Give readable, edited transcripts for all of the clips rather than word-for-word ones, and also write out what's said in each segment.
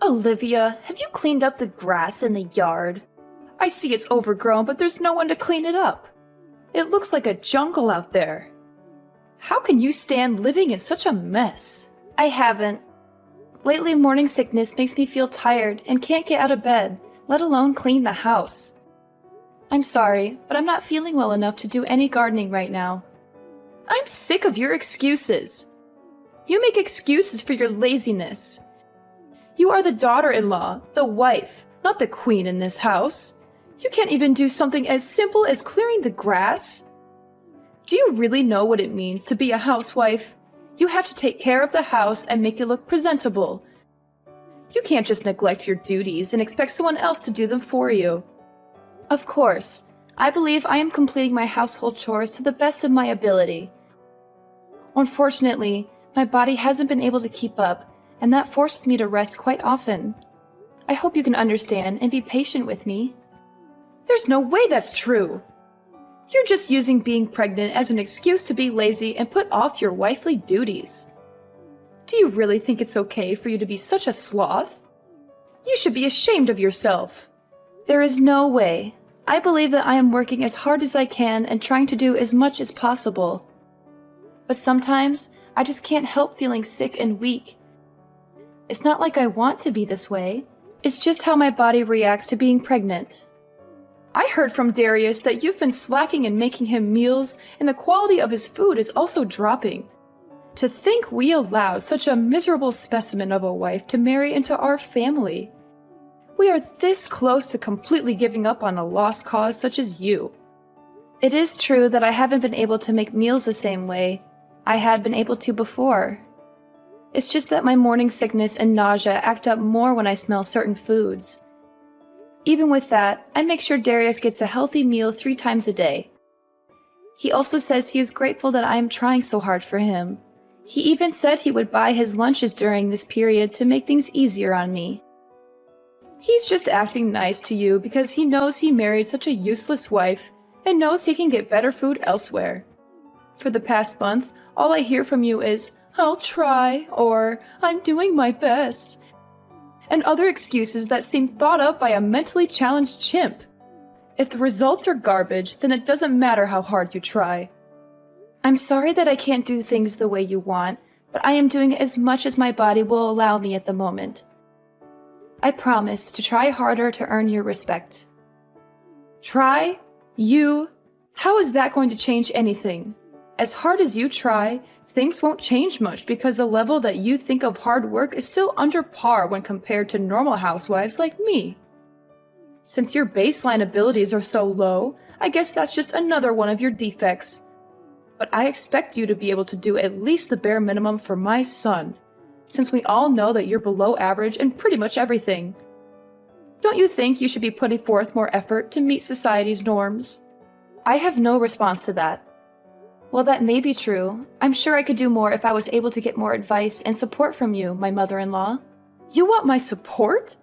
Olivia, have you cleaned up the grass in the yard? I see it's overgrown, but there's no one to clean it up. It looks like a jungle out there. How can you stand living in such a mess? I haven't. Lately, morning sickness makes me feel tired and can't get out of bed, let alone clean the house. I'm sorry, but I'm not feeling well enough to do any gardening right now. I'm sick of your excuses. You make excuses for your laziness. You are the daughter-in-law, the wife, not the queen in this house. You can't even do something as simple as clearing the grass. Do you really know what it means to be a housewife? You have to take care of the house and make it look presentable. You can't just neglect your duties and expect someone else to do them for you. Of course, I believe I am completing my household chores to the best of my ability. Unfortunately, my body hasn't been able to keep up, and that forces me to rest quite often. I hope you can understand and be patient with me. There's no way that's true! You're just using being pregnant as an excuse to be lazy and put off your wifely duties. Do you really think it's okay for you to be such a sloth? You should be ashamed of yourself. There is no way. I believe that I am working as hard as I can and trying to do as much as possible. But sometimes, I just can't help feeling sick and weak. It's not like I want to be this way. It's just how my body reacts to being pregnant. I heard from Darius that you've been slacking in making him meals, and the quality of his food is also dropping. To think we allowed such a miserable specimen of a wife to marry into our family. We are this close to completely giving up on a lost cause such as you. It is true that I haven't been able to make meals the same way I had been able to before. It's just that my morning sickness and nausea act up more when I smell certain foods. Even with that, I make sure Darius gets a healthy meal 3 times a day. He also says he is grateful that I am trying so hard for him. He even said he would buy his lunches during this period to make things easier on me. He's just acting nice to you because he knows he married such a useless wife and knows he can get better food elsewhere. For the past month, all I hear from you is, "I'll try," or "I'm doing my best," and other excuses that seem thought up by a mentally challenged chimp. If the results are garbage, then it doesn't matter how hard you try. I'm sorry that I can't do things the way you want, but I am doing as much as my body will allow me at the moment. I promise to try harder to earn your respect. Try? You? How is that going to change anything? As hard as you try, things won't change much because the level that you think of hard work is still under par when compared to normal housewives like me. Since your baseline abilities are so low, I guess that's just another one of your defects. But I expect you to be able to do at least the bare minimum for my son, since we all know that you're below average in pretty much everything. Don't you think you should be putting forth more effort to meet society's norms? I have no response to that. While that may be true, I'm sure I could do more if I was able to get more advice and support from you, my mother-in-law. You want my support?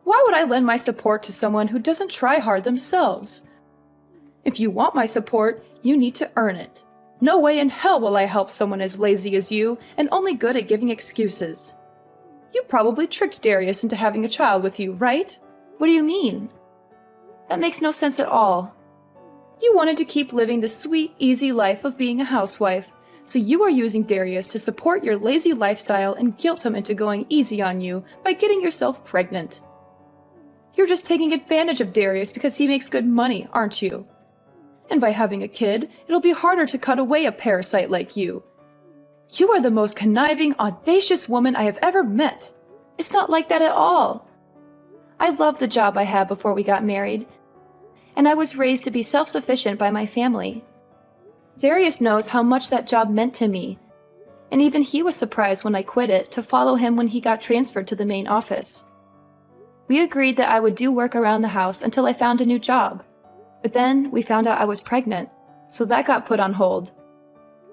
Why would I lend my support to someone who doesn't try hard themselves? If you want my support, you need to earn it. No way in hell will I help someone as lazy as you and only good at giving excuses. You probably tricked Darius into having a child with you, right? What do you mean? That makes no sense at all. You wanted to keep living the sweet, easy life of being a housewife, so you are using Darius to support your lazy lifestyle and guilt him into going easy on you by getting yourself pregnant. You're just taking advantage of Darius because he makes good money, aren't you? And by having a kid, it'll be harder to cut away a parasite like you. You are the most conniving, audacious woman I have ever met. It's not like that at all. I loved the job I had before we got married, and I was raised to be self-sufficient by my family. Darius knows how much that job meant to me, and even he was surprised when I quit it to follow him when he got transferred to the main office. We agreed that I would do work around the house until I found a new job, but then we found out I was pregnant, so that got put on hold.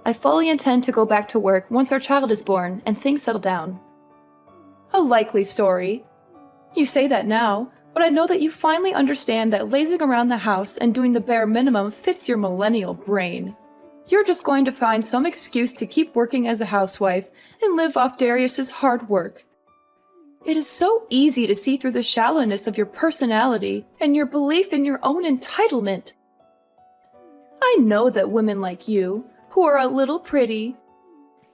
I fully intend to go back to work once our child is born and things settle down. A likely story. You say that now, but I know that you finally understand that lazing around the house and doing the bare minimum fits your millennial brain. You're just going to find some excuse to keep working as a housewife and live off Darius's hard work. It is so easy to see through the shallowness of your personality and your belief in your own entitlement. I know that women like you, who are a little pretty,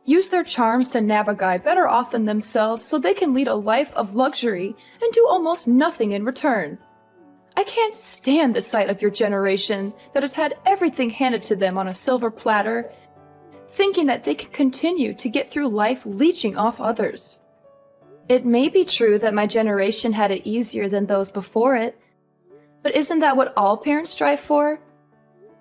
use their charms to nab a guy better off than themselves so they can lead a life of luxury and do almost nothing in return. I can't stand the sight of your generation that has had everything handed to them on a silver platter, thinking that they can continue to get through life leeching off others. It may be true that my generation had it easier than those before it, but isn't that what all parents strive for?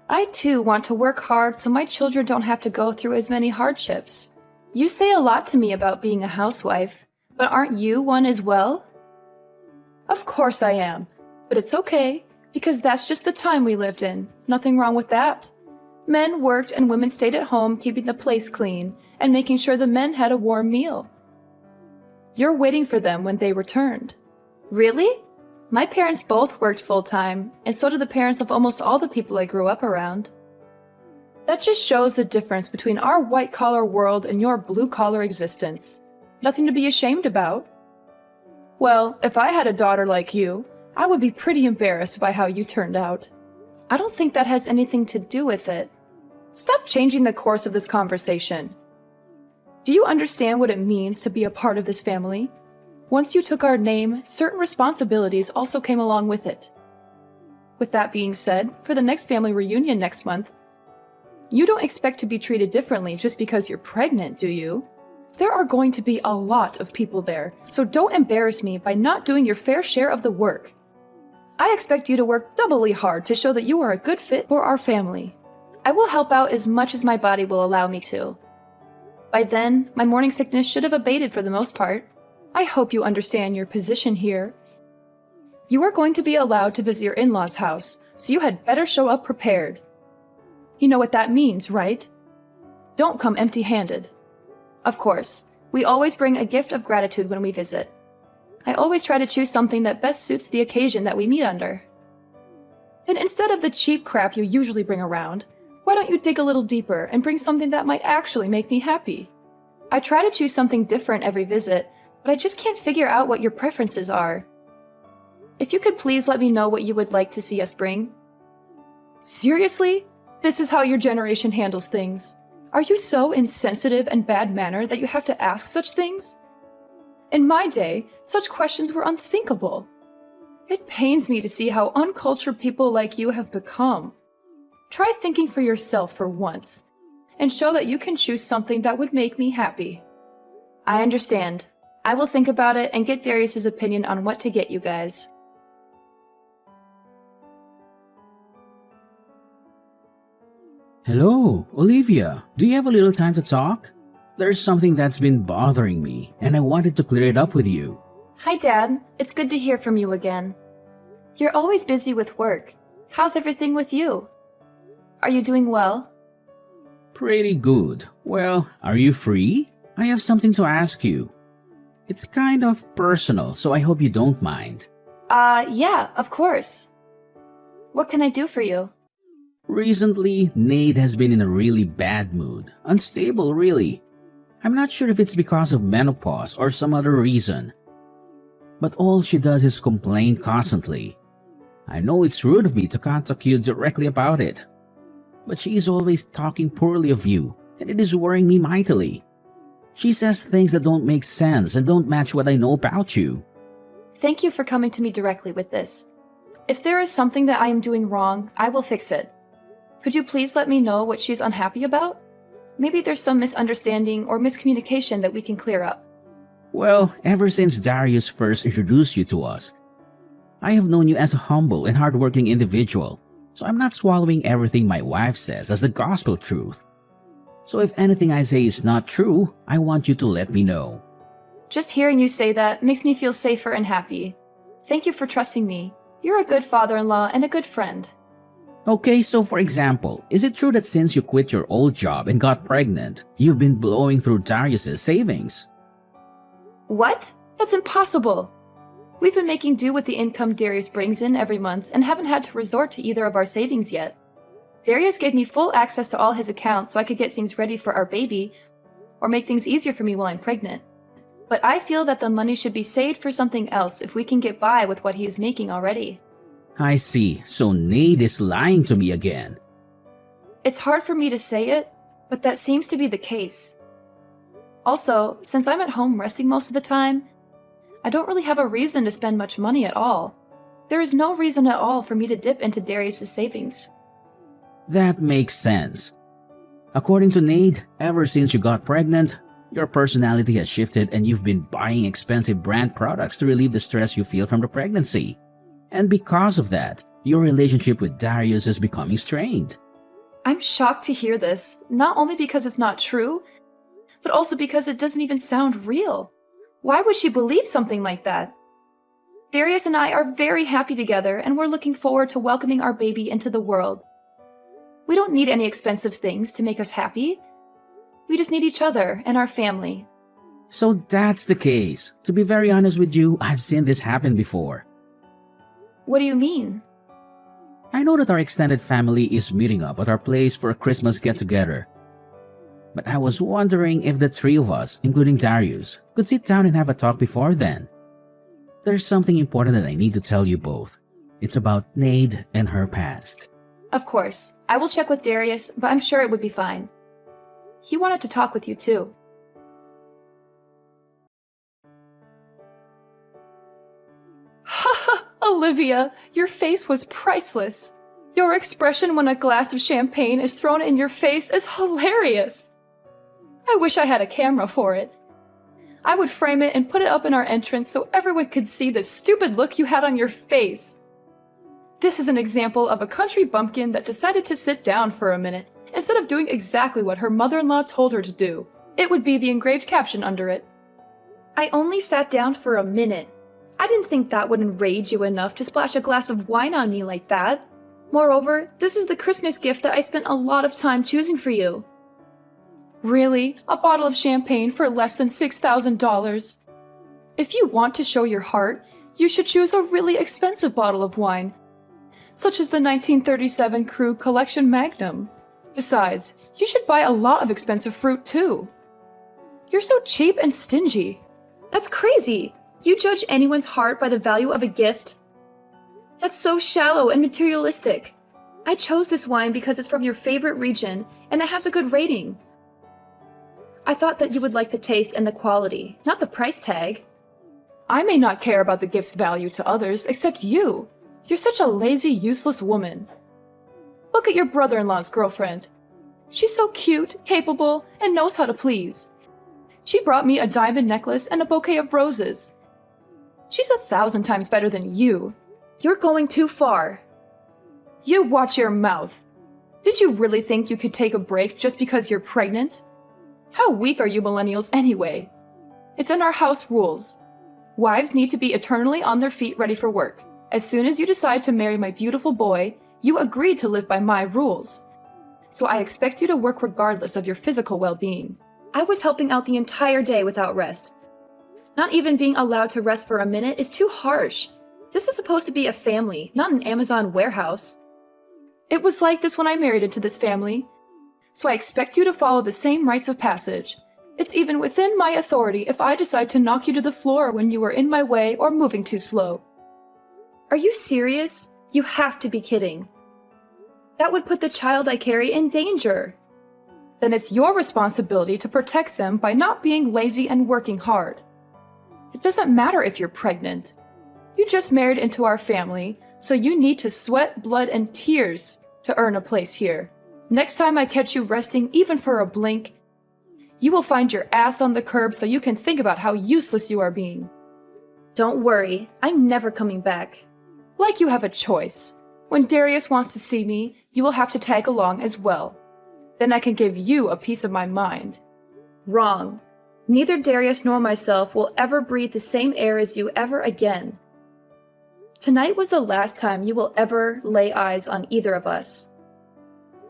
I too want to work hard so my children don't have to go through as many hardships. You say a lot to me about being a housewife, but aren't you one as well? Of course I am, but it's okay, because that's just the time we lived in. Nothing wrong with that. Men worked and women stayed at home keeping the place clean and making sure the men had a warm meal. You're waiting for them when they returned. Really? My parents both worked full-time, and so did the parents of almost all the people I grew up around. That just shows the difference between our white-collar world and your blue-collar existence. Nothing to be ashamed about. Well, if I had a daughter like you, I would be pretty embarrassed by how you turned out. I don't think that has anything to do with it. Stop changing the course of this conversation. Do you understand what it means to be a part of this family? Once you took our name, certain responsibilities also came along with it. With that being said, for the next family reunion next month, you don't expect to be treated differently just because you're pregnant, do you? There are going to be a lot of people there, so don't embarrass me by not doing your fair share of the work. I expect you to work doubly hard to show that you are a good fit for our family. I will help out as much as my body will allow me to. By then, my morning sickness should have abated for the most part. I hope you understand your position here. You are going to be allowed to visit your in-laws' house, so you had better show up prepared. You know what that means, right? Don't come empty-handed. Of course, we always bring a gift of gratitude when we visit. I always try to choose something that best suits the occasion that we meet under. And instead of the cheap crap you usually bring around, why don't you dig a little deeper and bring something that might actually make me happy? I try to choose something different every visit, but I just can't figure out what your preferences are. If you could please let me know what you would like to see us bring. Seriously? This is how your generation handles things? Are you so insensitive and bad-mannered that you have to ask such things? In my day, such questions were unthinkable. It pains me to see how uncultured people like you have become. Try thinking for yourself for once, and show that you can choose something that would make me happy. I understand. I will think about it and get Darius's opinion on what to get you guys. Hello, Olivia. Do you have a little time to talk? There's something that's been bothering me, and I wanted to clear it up with you. Hi, Dad. It's good to hear from you again. You're always busy with work. How's everything with you? Are you doing well? Pretty good. Well, are you free? I have something to ask you. It's kind of personal, so I hope you don't mind. Yeah, of course. What can I do for you? Recently, Nate has been in a really bad mood. Unstable, really. I'm not sure if it's because of menopause or some other reason. But all she does is complain constantly. I know it's rude of me to contact you directly about it, but she is always talking poorly of you, and it is worrying me mightily. She says things that don't make sense and don't match what I know about you. Thank you for coming to me directly with this. If there is something that I am doing wrong, I will fix it. Could you please let me know what she's unhappy about? Maybe there's some misunderstanding or miscommunication that we can clear up. Well, ever since Darius first introduced you to us, I have known you as a humble and hardworking individual, so I'm not swallowing everything my wife says as the gospel truth. So if anything I say is not true, I want you to let me know. Just hearing you say that makes me feel safer and happy. Thank you for trusting me. You're a good father-in-law and a good friend. Okay, so for example, is it true that since you quit your old job and got pregnant, you've been blowing through Darius's savings? What? That's impossible! We've been making do with the income Darius brings in every month and haven't had to resort to either of our savings yet. Darius gave me full access to all his accounts so I could get things ready for our baby or make things easier for me while I'm pregnant. But I feel that the money should be saved for something else if we can get by with what he is making already. I see, so Nate is lying to me again. It's hard for me to say it, but that seems to be the case. Also, since I'm at home resting most of the time, I don't really have a reason to spend much money at all. There is no reason at all for me to dip into Darius's savings. That makes sense. According to Nate, ever since you got pregnant, your personality has shifted and you've been buying expensive brand products to relieve the stress you feel from the pregnancy. And because of that, your relationship with Darius is becoming strained. I'm shocked to hear this, not only because it's not true, but also because it doesn't even sound real. Why would she believe something like that? Darius and I are very happy together and we're looking forward to welcoming our baby into the world. We don't need any expensive things to make us happy. We just need each other and our family. So that's the case. To be very honest with you, I've seen this happen before. What do you mean? I know that our extended family is meeting up at our place for a Christmas get-together. But I was wondering if the three of us, including Darius, could sit down and have a talk before then. There's something important that I need to tell you both. It's about Nade and her past. Of course. I will check with Darius, but I'm sure it would be fine. He wanted to talk with you too. Haha, Olivia, your face was priceless. Your expression when a glass of champagne is thrown in your face is hilarious. I wish I had a camera for it. I would frame it and put it up in our entrance so everyone could see the stupid look you had on your face. This is an example of a country bumpkin that decided to sit down for a minute instead of doing exactly what her mother-in-law told her to do. It would be the engraved caption under it. I only sat down for a minute. I didn't think that would enrage you enough to splash a glass of wine on me like that. Moreover, this is the Christmas gift that I spent a lot of time choosing for you. Really? A bottle of champagne for less than $6,000? If you want to show your heart, you should choose a really expensive bottle of wine, such as the 1937 Krug Collection Magnum. Besides, you should buy a lot of expensive fruit too. You're so cheap and stingy. That's crazy. You judge anyone's heart by the value of a gift? That's so shallow and materialistic. I chose this wine because it's from your favorite region and it has a good rating. I thought that you would like the taste and the quality, not the price tag. I may not care about the gift's value to others, except you. You're such a lazy, useless woman. Look at your brother-in-law's girlfriend. She's so cute, capable, and knows how to please. She brought me a diamond necklace and a bouquet of roses. She's 1,000 times better than you. You're going too far. You watch your mouth. Did you really think you could take a break just because you're pregnant? How weak are you millennials anyway? It's in our house rules. Wives need to be eternally on their feet ready for work. As soon as you decide to marry my beautiful boy, you agreed to live by my rules. So I expect you to work regardless of your physical well-being. I was helping out the entire day without rest. Not even being allowed to rest for a minute is too harsh. This is supposed to be a family, not an Amazon warehouse. It was like this when I married into this family. So I expect you to follow the same rites of passage. It's even within my authority if I decide to knock you to the floor when you are in my way or moving too slow. Are you serious? You have to be kidding. That would put the child I carry in danger. Then it's your responsibility to protect them by not being lazy and working hard. It doesn't matter if you're pregnant. You just married into our family, so you need to sweat, blood, and tears to earn a place here. Next time I catch you resting even for a blink, you will find your ass on the curb so you can think about how useless you are being. Don't worry, I'm never coming back. Like you have a choice. When Darius wants to see me, you will have to tag along as well. Then I can give you a piece of my mind. Wrong. Neither Darius nor myself will ever breathe the same air as you ever again. Tonight was the last time you will ever lay eyes on either of us.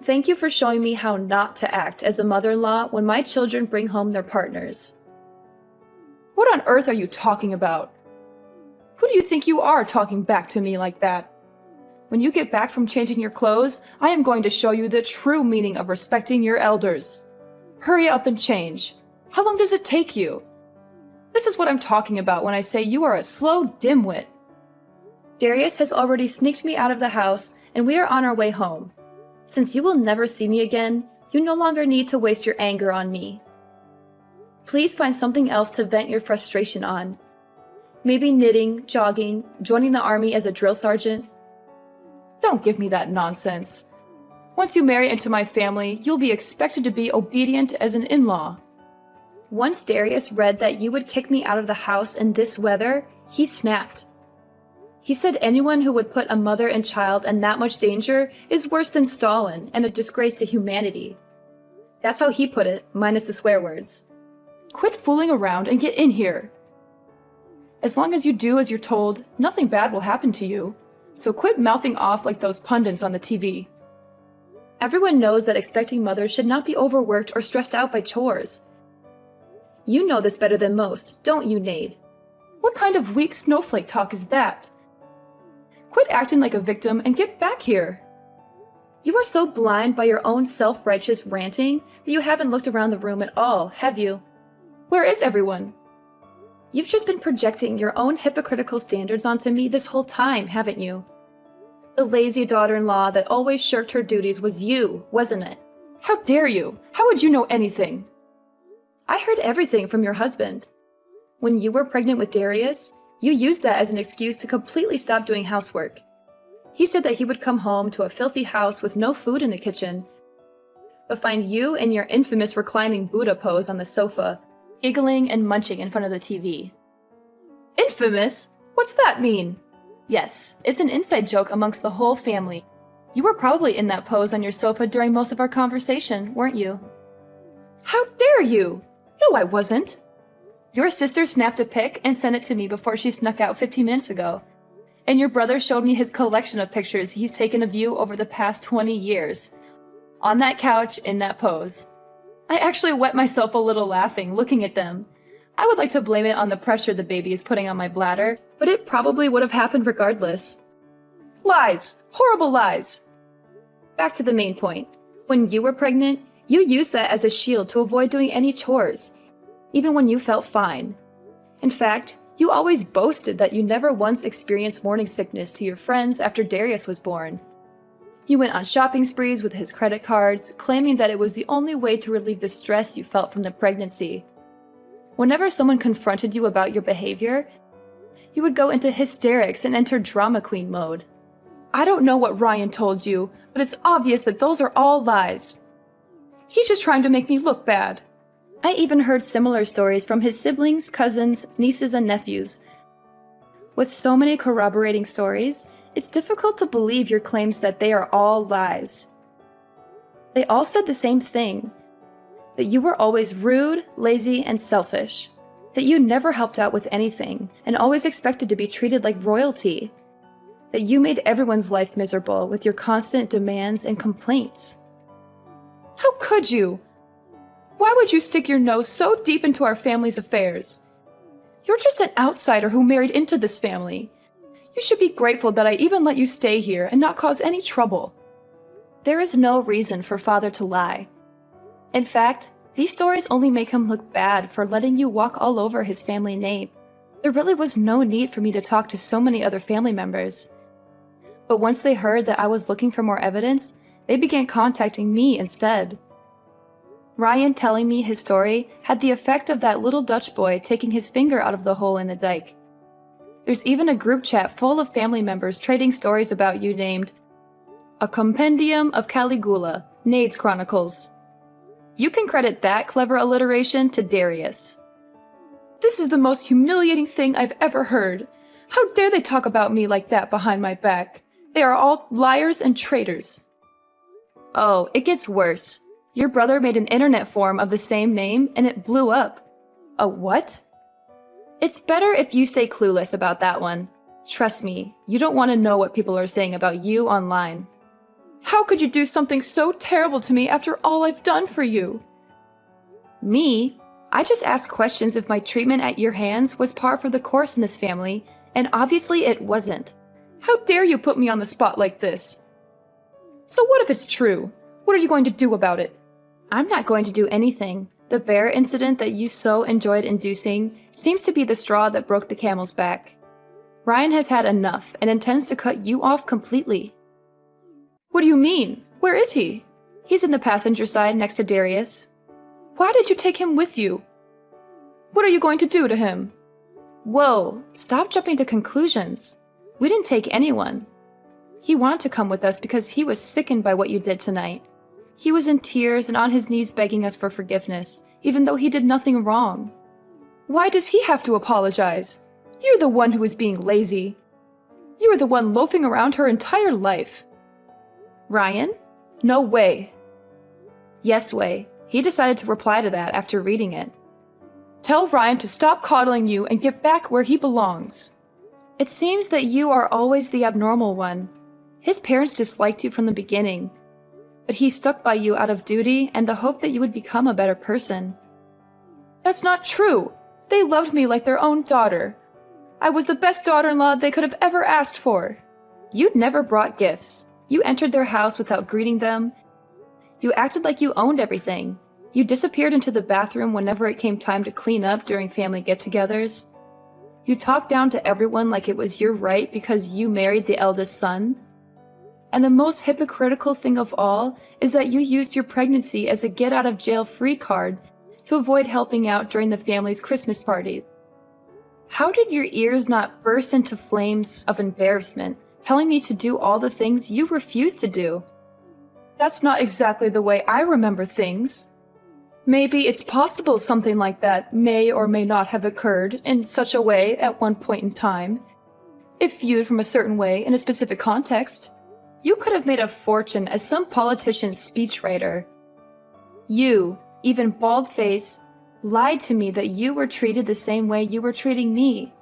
Thank you for showing me how not to act as a mother-in-law when my children bring home their partners. What on earth are you talking about? Who do you think you are talking back to me like that? When you get back from changing your clothes, I am going to show you the true meaning of respecting your elders. Hurry up and change. How long does it take you? This is what I'm talking about when I say you are a slow dimwit. Darius has already sneaked me out of the house, and we are on our way home. Since you will never see me again, you no longer need to waste your anger on me. Please find something else to vent your frustration on. Maybe knitting, jogging, joining the army as a drill sergeant. Don't give me that nonsense. Once you marry into my family, you'll be expected to be obedient as an in-law. Once Darius read that you would kick me out of the house in this weather, he snapped. He said anyone who would put a mother and child in that much danger is worse than Stalin and a disgrace to humanity. That's how he put it, minus the swear words. Quit fooling around and get in here. As long as you do as you're told, nothing bad will happen to you. So quit mouthing off like those pundits on the TV. Everyone knows that expecting mothers should not be overworked or stressed out by chores. You know this better than most, don't you, Nade? What kind of weak snowflake talk is that? Quit acting like a victim and get back here. You are so blind by your own self-righteous ranting that you haven't looked around the room at all, have you? Where is everyone? You've just been projecting your own hypocritical standards onto me this whole time, haven't you? The lazy daughter-in-law that always shirked her duties was you, wasn't it? How dare you? How would you know anything? I heard everything from your husband. When you were pregnant with Darius, you used that as an excuse to completely stop doing housework. He said that he would come home to a filthy house with no food in the kitchen, but find you in your infamous reclining Buddha pose on the sofa, giggling and munching in front of the TV. Infamous? What's that mean? Yes, it's an inside joke amongst the whole family. You were probably in that pose on your sofa during most of our conversation, weren't you? How dare you? No, I wasn't. Your sister snapped a pic and sent it to me before she snuck out 15 minutes ago. And your brother showed me his collection of pictures he's taken of you over the past 20 years. On that couch, in that pose. I actually wet myself a little laughing, looking at them. I would like to blame it on the pressure the baby is putting on my bladder, but it probably would have happened regardless. Lies! Horrible lies! Back to the main point. When you were pregnant, you used that as a shield to avoid doing any chores, even when you felt fine. In fact, you always boasted that you never once experienced morning sickness to your friends after Darius was born. You went on shopping sprees with his credit cards, claiming that it was the only way to relieve the stress you felt from the pregnancy. Whenever someone confronted you about your behavior, you would go into hysterics and enter drama queen mode. I don't know what Ryan told you, but it's obvious that those are all lies. He's just trying to make me look bad. I even heard similar stories from his siblings, cousins, nieces, and nephews. With so many corroborating stories, it's difficult to believe your claims that they are all lies. They all said the same thing, that you were always rude, lazy, and selfish, that you never helped out with anything and always expected to be treated like royalty, that you made everyone's life miserable with your constant demands and complaints. How could you? Why would you stick your nose so deep into our family's affairs? You're just an outsider who married into this family. You should be grateful that I even let you stay here and not cause any trouble. There is no reason for Father to lie. In fact, these stories only make him look bad for letting you walk all over his family name. There really was no need for me to talk to so many other family members. But once they heard that I was looking for more evidence, they began contacting me instead. Ryan telling me his story had the effect of that little Dutch boy taking his finger out of the hole in the dike. There's even a group chat full of family members trading stories about you named A Compendium of Caligula, Nade's Chronicles. You can credit that clever alliteration to Darius. This is the most humiliating thing I've ever heard. How dare they talk about me like that behind my back? They are all liars and traitors. Oh, it gets worse. Your brother made an internet forum of the same name and it blew up. A what? It's better if you stay clueless about that one. Trust me, you don't want to know what people are saying about you online. How could you do something so terrible to me after all I've done for you? Me? I just asked questions if my treatment at your hands was par for the course in this family, and obviously it wasn't. How dare you put me on the spot like this? So what if it's true? What are you going to do about it? I'm not going to do anything. The bear incident that you so enjoyed inducing seems to be the straw that broke the camel's back. Ryan has had enough and intends to cut you off completely. What do you mean? Where is he? He's in the passenger side next to Darius. Why did you take him with you? What are you going to do to him? Whoa, stop jumping to conclusions. We didn't take anyone. He wanted to come with us because he was sickened by what you did tonight. He was in tears and on his knees begging us for forgiveness, even though he did nothing wrong. Why does he have to apologize? You're the one who was being lazy. You were the one loafing around her entire life. Ryan? No way. Yes way. He decided to reply to that after reading it. Tell Ryan to stop coddling you and get back where he belongs. It seems that you are always the abnormal one. His parents disliked you from the beginning, but he stuck by you out of duty and the hope that you would become a better person. That's not true. They loved me like their own daughter. I was the best daughter-in-law they could have ever asked for. You'd never brought gifts. You entered their house without greeting them. You acted like you owned everything. You disappeared into the bathroom whenever it came time to clean up during family get-togethers. You talked down to everyone like it was your right because you married the eldest son. And the most hypocritical thing of all is that you used your pregnancy as a get-out-of-jail-free card to avoid helping out during the family's Christmas party. How did your ears not burst into flames of embarrassment, telling me to do all the things you refused to do? That's not exactly the way I remember things. Maybe it's possible something like that may or may not have occurred in such a way at one point in time. If viewed from a certain way in a specific context, you could have made a fortune as some politician's speechwriter. You, even bald-face, lied to me that you were treated the same way you were treating me.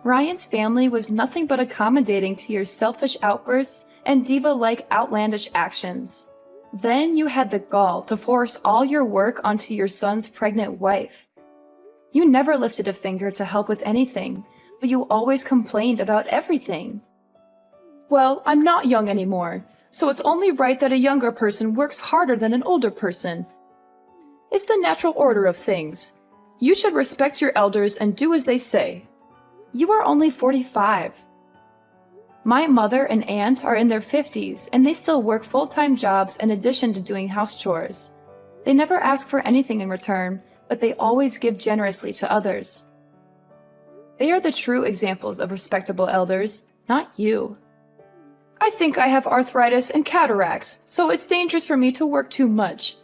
Ryan's family was nothing but accommodating to your selfish outbursts and diva-like outlandish actions. Then you had the gall to force all your work onto your son's pregnant wife. You never lifted a finger to help with anything, but you always complained about everything. Well, I'm not young anymore, so it's only right that a younger person works harder than an older person. It's the natural order of things. You should respect your elders and do as they say. You are only 45. My mother and aunt are in their 50s, and they still work full-time jobs in addition to doing house chores. They never ask for anything in return, but they always give generously to others. They are the true examples of respectable elders, not you. I think I have arthritis and cataracts, so it's dangerous for me to work too much.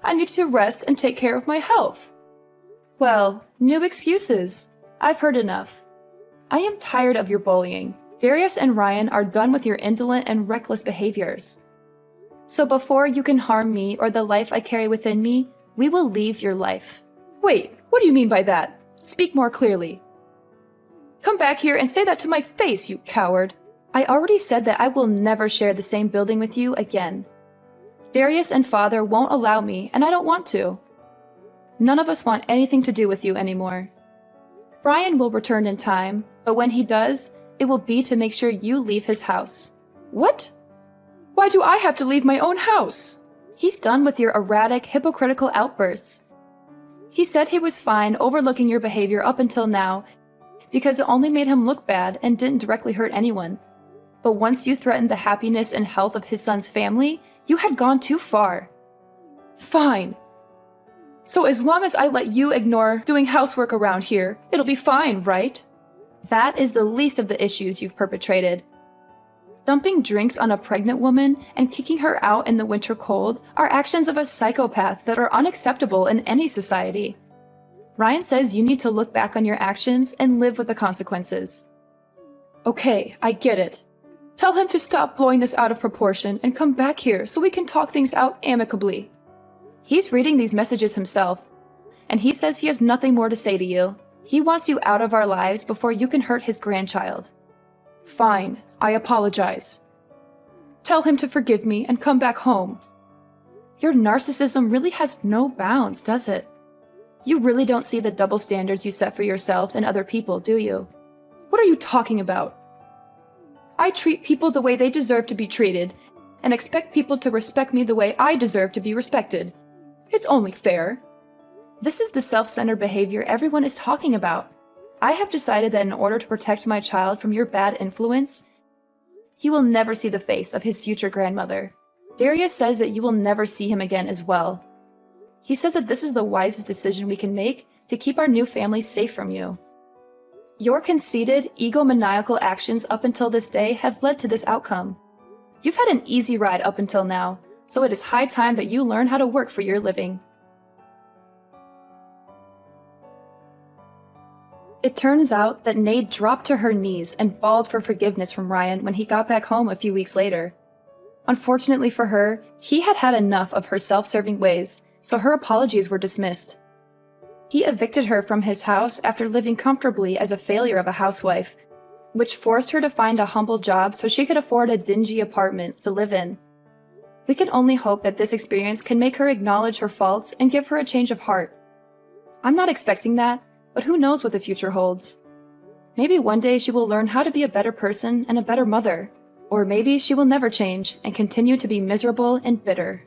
I need to rest and take care of my health. Well, new excuses. I've heard enough. I am tired of your bullying. Darius and Ryan are done with your indolent and reckless behaviors. So before you can harm me or the life I carry within me, we will leave your life. Wait, what do you mean by that? Speak more clearly. Come back here and say that to my face, you coward. I already said that I will never share the same building with you again. Darius and Father won't allow me, and I don't want to. None of us want anything to do with you anymore. Ryan will return in time, but when he does, it will be to make sure you leave his house. What? Why do I have to leave my own house? He's done with your erratic, hypocritical outbursts. He said he was fine overlooking your behavior up until now because it only made him look bad and didn't directly hurt anyone. But once you threatened the happiness and health of his son's family, you had gone too far. Fine. So as long as I let you ignore doing housework around here, it'll be fine, right? That is the least of the issues you've perpetrated. Dumping drinks on a pregnant woman and kicking her out in the winter cold are actions of a psychopath that are unacceptable in any society. Ryan says you need to look back on your actions and live with the consequences. Okay, I get it. Tell him to stop blowing this out of proportion and come back here so we can talk things out amicably. He's reading these messages himself, and he says he has nothing more to say to you. He wants you out of our lives before you can hurt his grandchild. Fine, I apologize. Tell him to forgive me and come back home. Your narcissism really has no bounds, does it? You really don't see the double standards you set for yourself and other people, do you? What are you talking about? I treat people the way they deserve to be treated, and expect people to respect me the way I deserve to be respected. It's only fair. This is the self-centered behavior everyone is talking about. I have decided that in order to protect my child from your bad influence, he will never see the face of his future grandmother. Darius says that you will never see him again as well. He says that this is the wisest decision we can make to keep our new family safe from you. Your conceited, egomaniacal actions up until this day have led to this outcome. You've had an easy ride up until now, so it is high time that you learn how to work for your living. It turns out that Nade dropped to her knees and bawled for forgiveness from Ryan when he got back home a few weeks later. Unfortunately for her, he had had enough of her self-serving ways, so her apologies were dismissed. He evicted her from his house after living comfortably as a failure of a housewife, which forced her to find a humble job so she could afford a dingy apartment to live in. We can only hope that this experience can make her acknowledge her faults and give her a change of heart. I'm not expecting that, but who knows what the future holds? Maybe one day she will learn how to be a better person and a better mother. Or maybe she will never change and continue to be miserable and bitter.